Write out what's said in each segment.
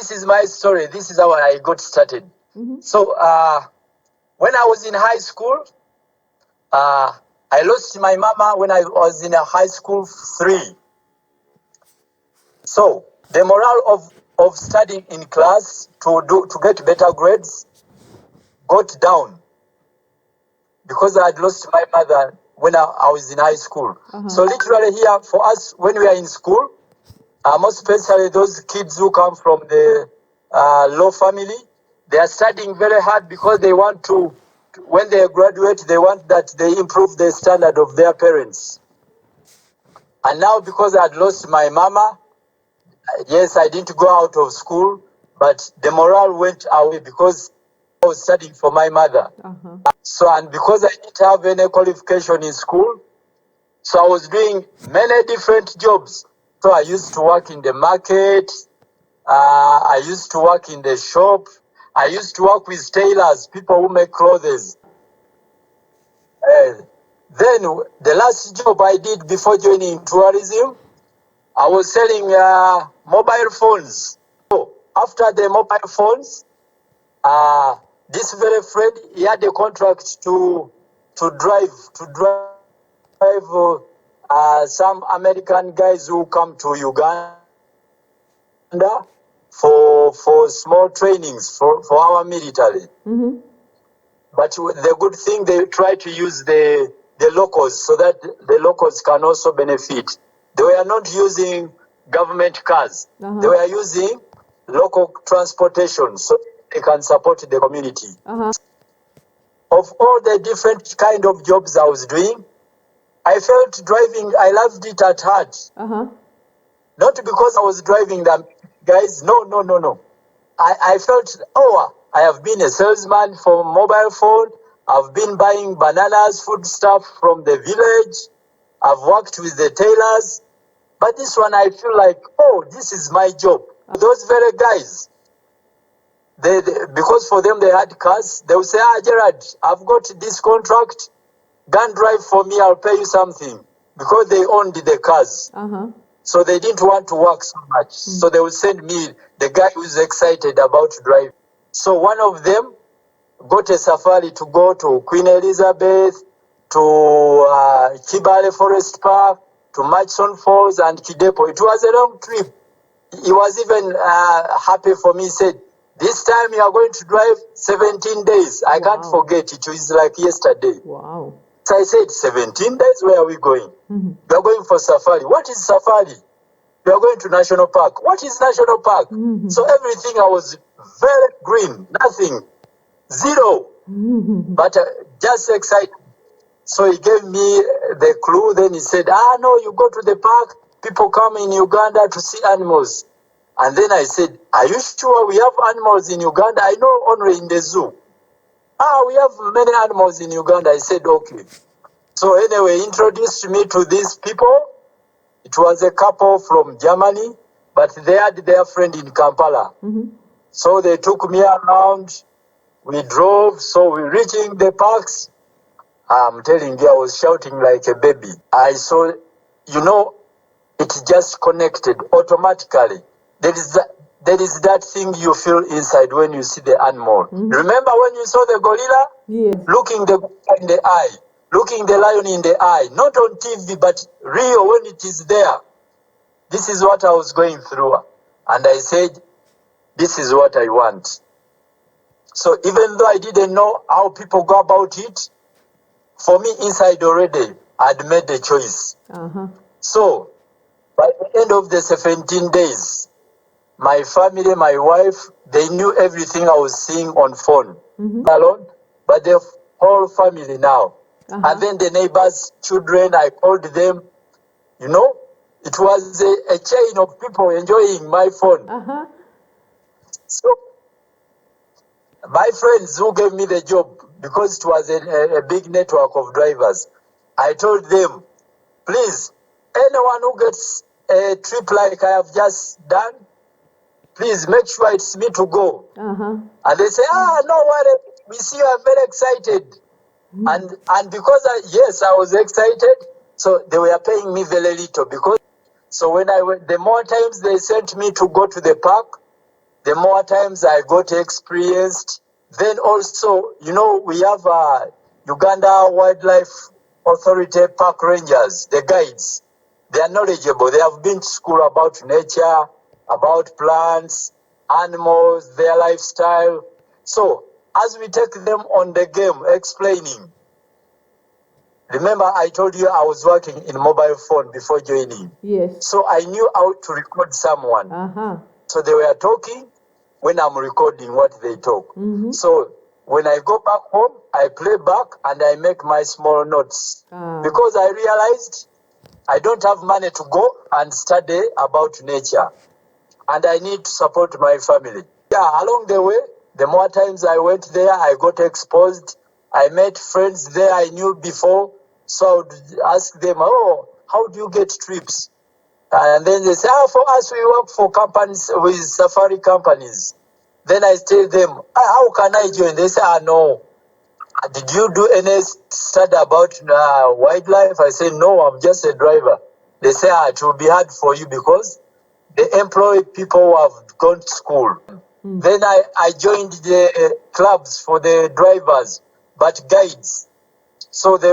this is my story. This is how I got started. So when I was in high school, I lost my mama when I was in a high school 3. So the morale of studying in class to get better grades got down because I had lost my mother when I was in high school. So literally here for us, when we are in school, most especially those kids who come from the low family, they are studying very hard because they want to, when they graduate, they want that they improve the standard of their parents. And now because I had lost my mama, yes, I didn't go out of school, but the morale went away because I was studying for my mother. So, and because I didn't have any qualification in school, so I was doing many different jobs. So I used to work in the market, I used to work in the shop, I used to work with tailors, people who make clothes. Then the last job I did before joining tourism, I was selling mobile phones. So after the mobile phones, this very friend, he had a contract to drive some American guys who come to Uganda for small trainings for our military. But the good thing, they try to use the locals so that the locals can also benefit. They were not using government cars. They were using local transportation so they can support the community. Of all the different kind of jobs I was doing, I felt driving, I loved it at heart. Not because I was driving them, guys. No. I felt, I have been a salesman for mobile phone. I've been buying bananas, food stuff from the village. I've worked with the tailors. But this one, I feel like, this is my job. Those very guys, they because for them they had cars, they would say, Gerald, I've got this contract. Go and drive for me, I'll pay you something. Because they owned the cars. So they didn't want to work so much. So they would send me the guy who's excited about driving. So one of them got a safari to go to Queen Elizabeth, to Kibale Forest Park, to Murchison Falls and Kidepo. It was a long trip. He was even happy for me. He said, this time you are going to drive 17 days. I can't forget it. It was like yesterday. Wow. So I said, 17 days? Where are we going? We are going for safari. What is safari? We are going to national park. What is national park? So everything I was very green, nothing, zero, but just excited. So he gave me the clue. Then he said, no, you go to the park. People come in Uganda to see animals. And then I said, are you sure we have animals in Uganda? I know only in the zoo. We have many animals in Uganda. I said, okay. So anyway, he introduced me to these people. It was a couple from Germany, but they had their friend in Kampala. So they took me around. We drove. So we reaching the parks. I'm telling you, I was shouting like a baby. I saw, it just connected automatically. There is that thing you feel inside when you see the animal. Remember when you saw the gorilla? Yes. Looking the gorilla in the eye, looking the lion in the eye, not on TV, but real when it is there. This is what I was going through. And I said, this is what I want. So even though I didn't know how people go about it, for me inside already, I'd made the choice. So by the end of the 17 days, my family, my wife, they knew everything I was seeing on phone. Alone, but the whole family now. And then the neighbors' children, I called them. It was a chain of people enjoying my phone. So my friends who gave me the job, because it was a big network of drivers, I told them, please, anyone who gets a trip like I have just done, please make sure it's me to go. And they say, no worry, we see you are very excited. And because I was excited, so they were paying me very little. So when the more times they sent me to go to the park, the more times I got experienced. Then also, we have Uganda Wildlife Authority park rangers, the guides. They are knowledgeable. They have been to school about nature, about plants, animals, their lifestyle. So, as we take them on the game, explaining. Remember, I told you I was working in mobile phone before joining. Yes. So I knew how to record someone. So they were talking when I'm recording what they talk. So when I go back home, I play back and I make my small notes. Because I realized I don't have money to go and study about nature. And I need to support my family. Yeah, along the way, the more times I went there, I got exposed. I met friends there I knew before. So I would ask them, oh, how do you get trips? And then they say, for us, we work for companies with safari companies. Then I tell them, how can I join? They say, no. Did you do any study about wildlife? I say, no, I'm just a driver. They say, it will be hard for you because they employ people who have gone to school. Then I joined the clubs for the drivers, but guides. So they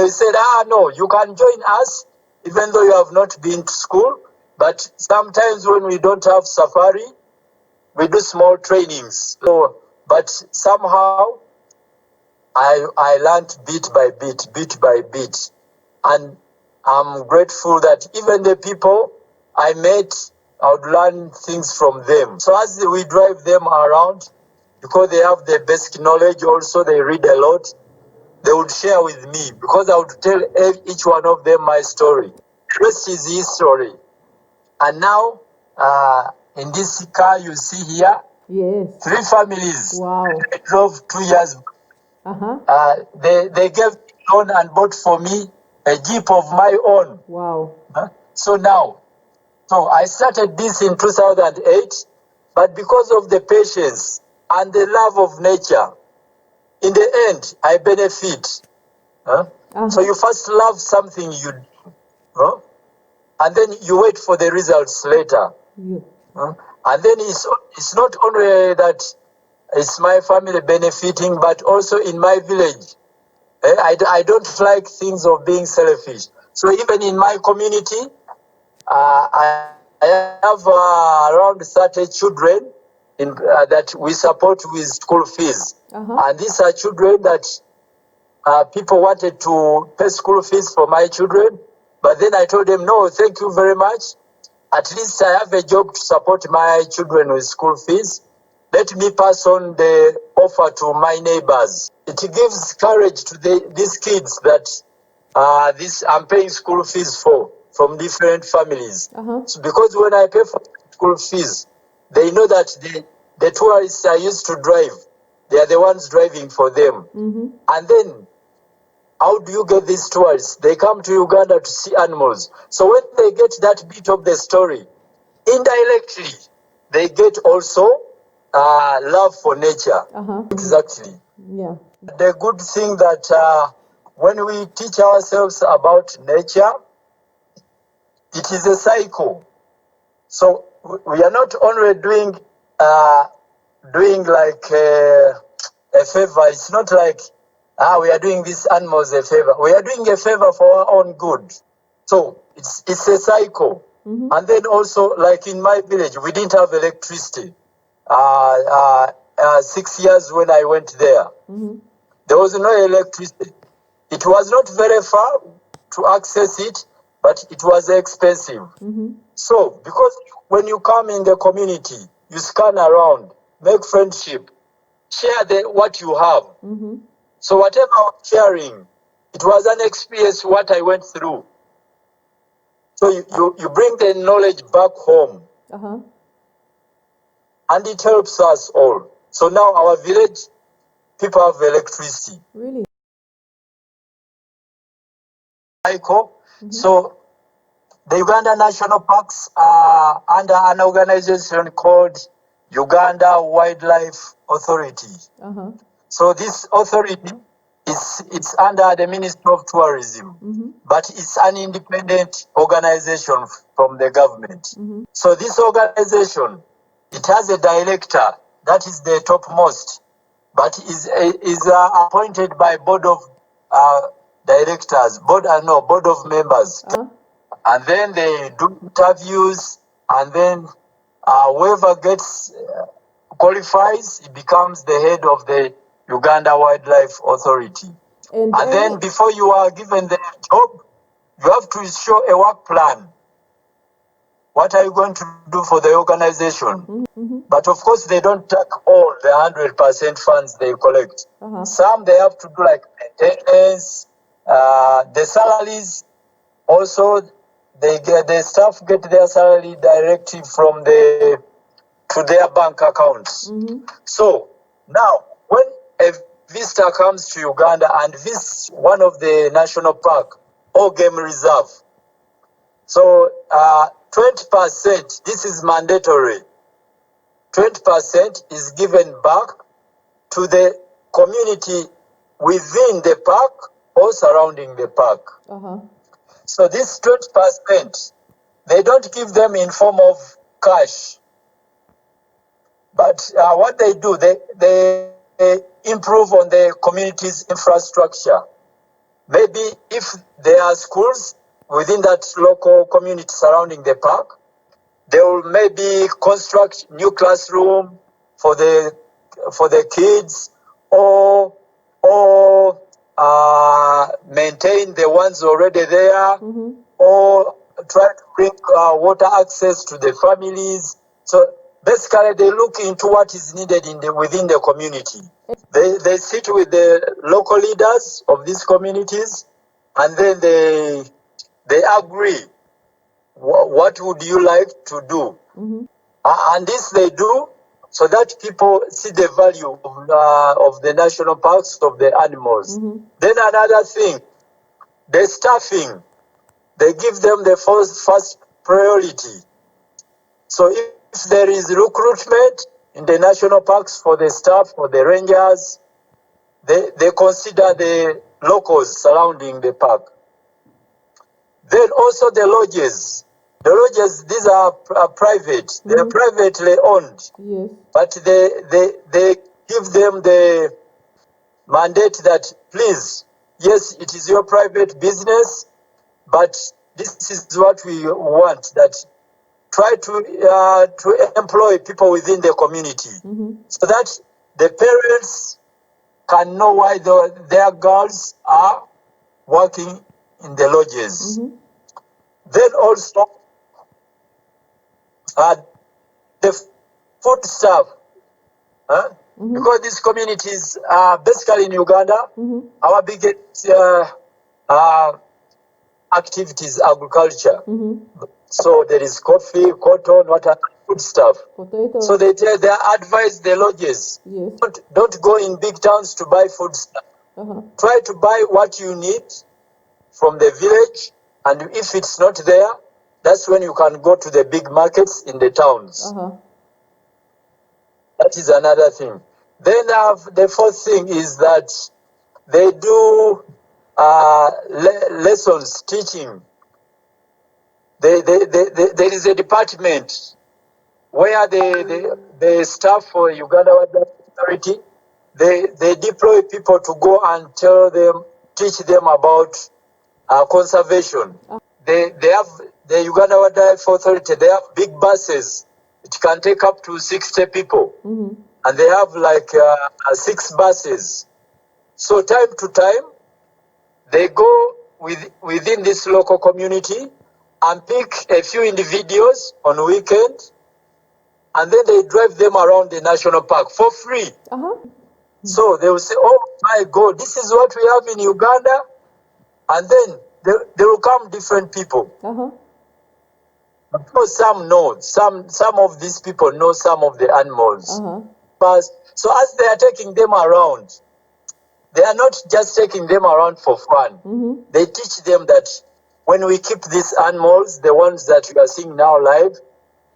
said, no, you can join us even though you have not been to school. But sometimes when we don't have safari, we do small trainings. So, but somehow I learned bit by bit. And I'm grateful that even the people I met, I would learn things from them. So as we drive them around, because they have the basic knowledge also, they read a lot, they would share with me because I would tell each one of them my story. Rest is his story. And now, in this car you see here, yes, 3 families. Wow. I drove 2 years. They gave loan and bought for me a Jeep of my own. Wow. So I started this in 2008, but because of the patience and the love of nature, in the end, I benefit. So you first love something you do, and then you wait for the results later. And then it's not only that it's my family benefiting, but also in my village. I don't like things of being selfish. So even in my community, I have around 30 children that we support with school fees. And these are children that people wanted to pay school fees for my children. But then I told them, no, thank you very much. At least I have a job to support my children with school fees. Let me pass on the offer to my neighbors. It gives courage to these kids that I'm paying school fees for from different families. So because when I pay for school fees, they know that the tourists I used to drive, they are the ones driving for them. And then, how do you get these tourists? They come to Uganda to see animals. So when they get that bit of the story, indirectly, they get also love for nature. Exactly. Yeah. The good thing that when we teach ourselves about nature, it is a cycle. So we are not only doing like a favor. It's not like we are doing these animals a favor. We are doing a favor for our own good. So it's a cycle. And then also, like in my village, we didn't have electricity. 6 years when I went there, there was no electricity. It was not very far to access it, but it was expensive. So, because when you come in the community, you scan around, make friendship, share what you have. So whatever I'm sharing, it was an experience what I went through. So you bring the knowledge back home. And it helps us all. So now our village, people have electricity. Really? So the Uganda National Parks are under an organization called Uganda Wildlife Authority. So this authority it's under the Ministry of Tourism, but it's an independent organization from the government. So this organization, It has a director, that is the topmost, but is appointed by board of directors, board of members. And then they do interviews, and then whoever gets qualifies, he becomes the head of the Uganda Wildlife Authority. And then before you are given the job, you have to show a work plan. What are you going to do for the organization? But of course, they don't take all the 100% funds they collect. Some they have to do like maintenance, the salaries. Also, the staff get their salary directly from to their bank accounts. So now, when a visitor comes to Uganda and visits one of the national park or game reserve, so 20%, this is mandatory. 20% is given back to the community within the park or surrounding the park. So this 20%, they don't give them in form of cash. But what they do, they improve on the community's infrastructure. Maybe if there are schools within that local community surrounding the park, they will maybe construct new classroom for the kids, or maintain the ones already there, or try to bring water access to the families. So basically, they look into what is needed within the community. They sit with the local leaders of these communities, and then they agree. What would you like to do? And this they do so that people see the value of the national parks, of the animals. Then another thing, the staffing, they give them the first priority. So if there is recruitment in the national parks for the staff, for the rangers, they consider the locals surrounding the park. Then also the lodges. The lodges, these are private. They are privately owned. But they give them the mandate that, please, yes, it is your private business, but this is what we want, that try to employ people within the community, so that the parents can know why their girls are working in the lodges. Then also, the food stuff, because these communities are basically in Uganda, our biggest activity is agriculture. So there is coffee, cotton, food stuff. So they advise the lodges, don't go in big towns to buy food stuff. Try to buy what you need from the village, and if it's not there, that's when you can go to the big markets in the towns. That is another thing. Then the fourth thing is that they do lessons, teaching. There is a department where the staff for Uganda Wildlife Authority, they deploy people to go and teach them about conservation. They have the Uganda Wildlife Authority, they have big buses. It can take up to 60 people. And they have like 6 buses. So time to time, they go within this local community and pick a few individuals on weekend, and then they drive them around the national park for free. So they will say, oh my God, this is what we have in Uganda. And then there will come different people. Because some know, some of these people know some of the animals. But so as they are taking them around, they are not just taking them around for fun. They teach them that when we keep these animals, the ones that we are seeing now live,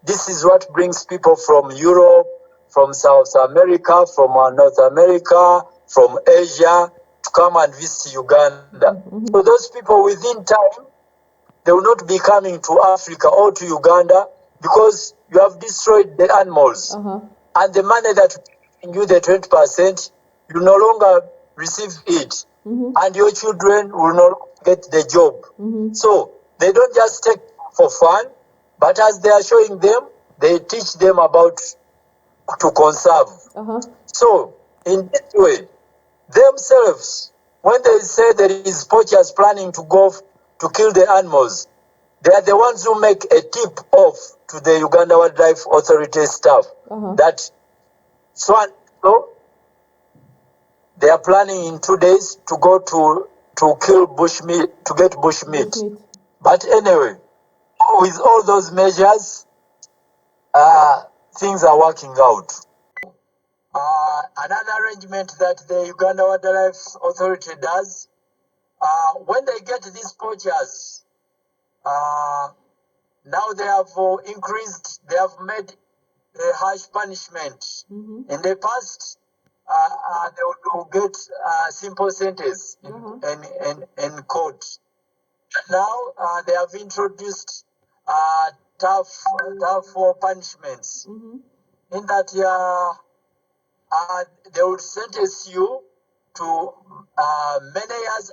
this is what brings people from Europe, from South America, from North America, from Asia, to come and visit Uganda. So those people within time, they will not be coming to Africa or to Uganda. because you have destroyed the animals. And the money that you the 20%, you no longer receive it. And your children will not get the job. So they don't just take for fun, but as they are showing them, they teach them about to conserve. So in this way, themselves, when they say there is poachers planning to go to kill the animals, they are the ones who make a tip off to the Uganda Wildlife Authority staff that so they are planning in 2 days to go to kill bush meat, to get bush meat. But anyway, with all those measures, things are working out. Another arrangement that the Uganda Wildlife Authority does, when they get these poachers, now they have increased, they have made a harsh punishment. In the past, they would get simple sentence in court. Now they have introduced tough punishments. In that they would sentence you to many years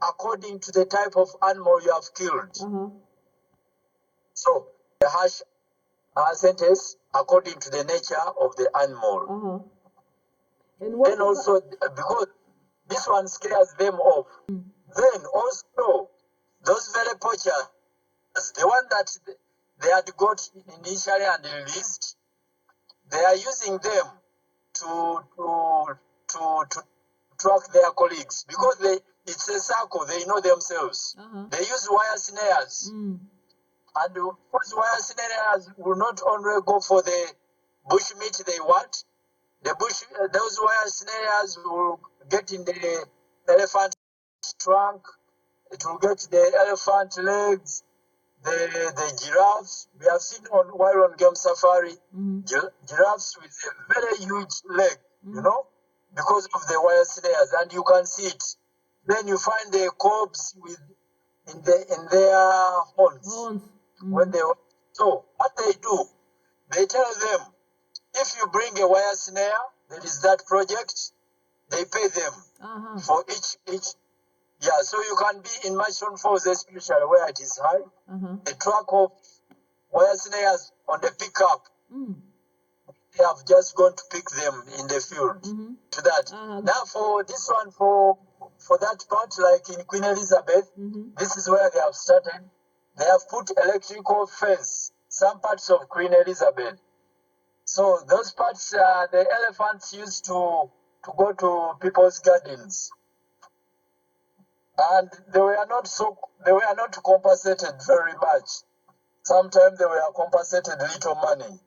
according to the type of animal you have killed. So a harsh sentence according to the nature of the animal. And also, because this one scares them off. Then also, those very poachers, the one that they had got initially and released, they are using them to track their colleagues because it's a circle. They know themselves. They use wire snares, and those wire snares will not only go for the bush meat they want. Those wire snares will get in the elephant trunk. It will get the elephant legs, the giraffes. We have seen while on game safari, giraffes with a very huge leg, because of the wire snares, and you can see it. Then you find the corpse in their horns. So what they do, they tell them, if you bring a wire snare, there is that project, they pay them for each. Yeah, so you can be in Machon Falls, especially where it is high, a truck of wire snares on the pickup. They have just gone to pick them in the field to that. Now for this one, for that part, like in Queen Elizabeth, this is where they have started. They have put electrical fence, some parts of Queen Elizabeth. So those parts, the elephants used to go to people's gardens, and they were not compensated very much. Sometimes they were compensated little money.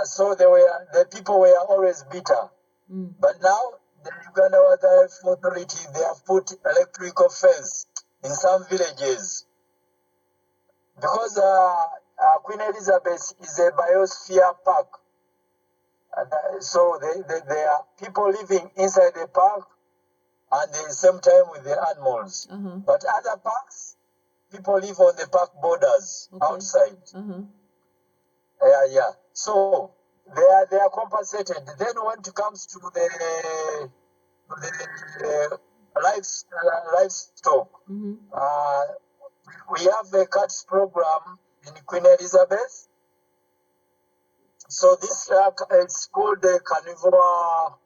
So the people were always bitter. But now the Uganda Wildlife Authority, they have put electrical fence in some villages because Queen Elizabeth is a biosphere park. So there are people living inside the park and at the same time with the animals. But other parks, people live on the park borders outside. Yeah. So they are compensated. Then when it comes to the livestock, we have a cats program in Queen Elizabeth. So this it's called the carnivore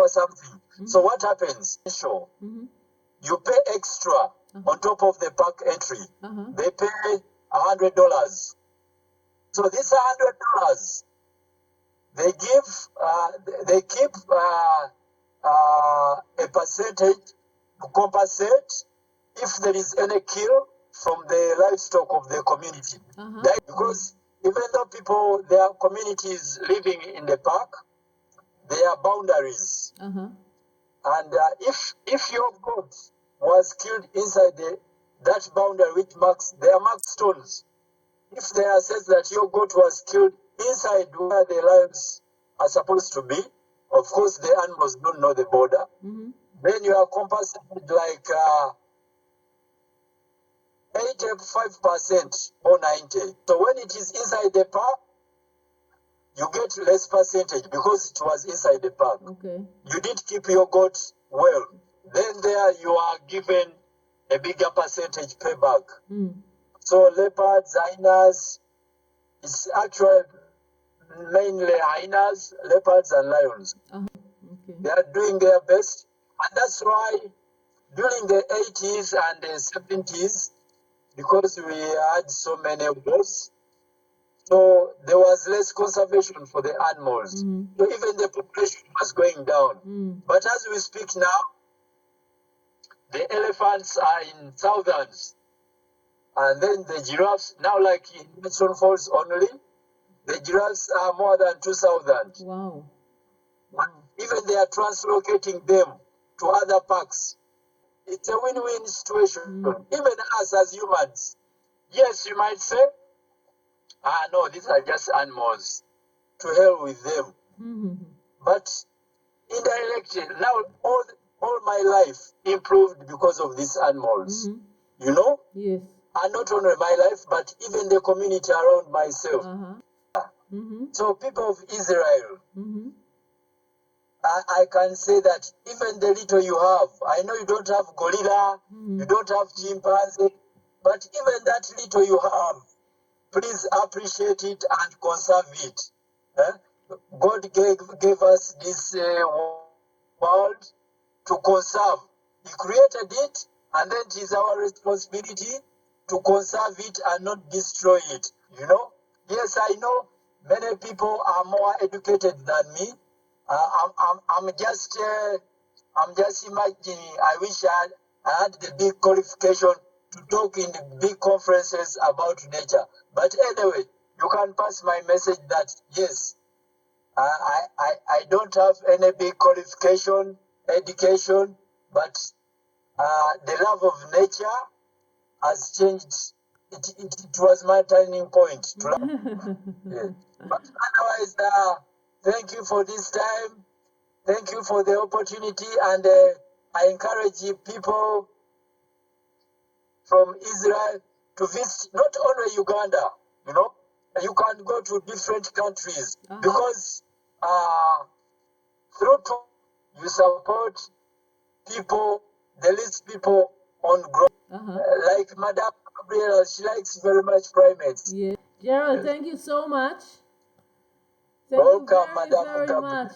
something. So what happens? You pay extra on top of the park entry. They pay $100. So this $100, they keep a percentage to compensate if there is any kill from the livestock of the community. Because even though their communities living in the park, there are boundaries. And if your goat was killed inside that boundary, which they are marked stones. If they assess that your goat was killed inside where the lions are supposed to be, of course the animals don't know the border. Then you are compensated like 85% or 90%. So when it is inside the park, you get less percentage because it was inside the park. Okay. You did keep your goat well. Then there you are given a bigger percentage payback. So leopards, hyenas, it's actually mainly hyenas, leopards, and lions. Okay. They are doing their best, and that's why during the 80s and the 70s, because we had so many of those, so there was less conservation for the animals. So even the population was going down. But as we speak now, the elephants are in thousands. And then the giraffes, now like in Mission Falls only, the giraffes are more than 2,000. Wow. Even they are translocating them to other parks. It's a win-win situation. Even us as humans. Yes, you might say, no, these are just animals. To hell with them. But indirectly, now all my life improved because of these animals. You know? Yes. And not only my life, but even the community around myself. So people of Israel, I can say that even the little you have, I know you don't have gorilla, you don't have chimpanzee, but even that little you have, please appreciate it and conserve it. God gave us this world to conserve. He created it, and then it is our responsibility to conserve it and not destroy it. You know? Yes, I know many people are more educated than me. I'm just imagining. I wish I had the big qualification to talk in the big conferences about nature. But anyway, you can pass my message that yes, I don't have any big qualification, education, but the love of nature has changed. It was my turning point to love. Yeah. But otherwise, thank you for this time. Thank you for the opportunity, and I encourage people from Israel to visit not only Uganda, you know, you can go to different countries because through to you support people, the least people on ground. Like Madame Gabriela, she likes very much primates. Yeah. Gerald, thank you so much. Welcome, Madame Very Gabriela. much.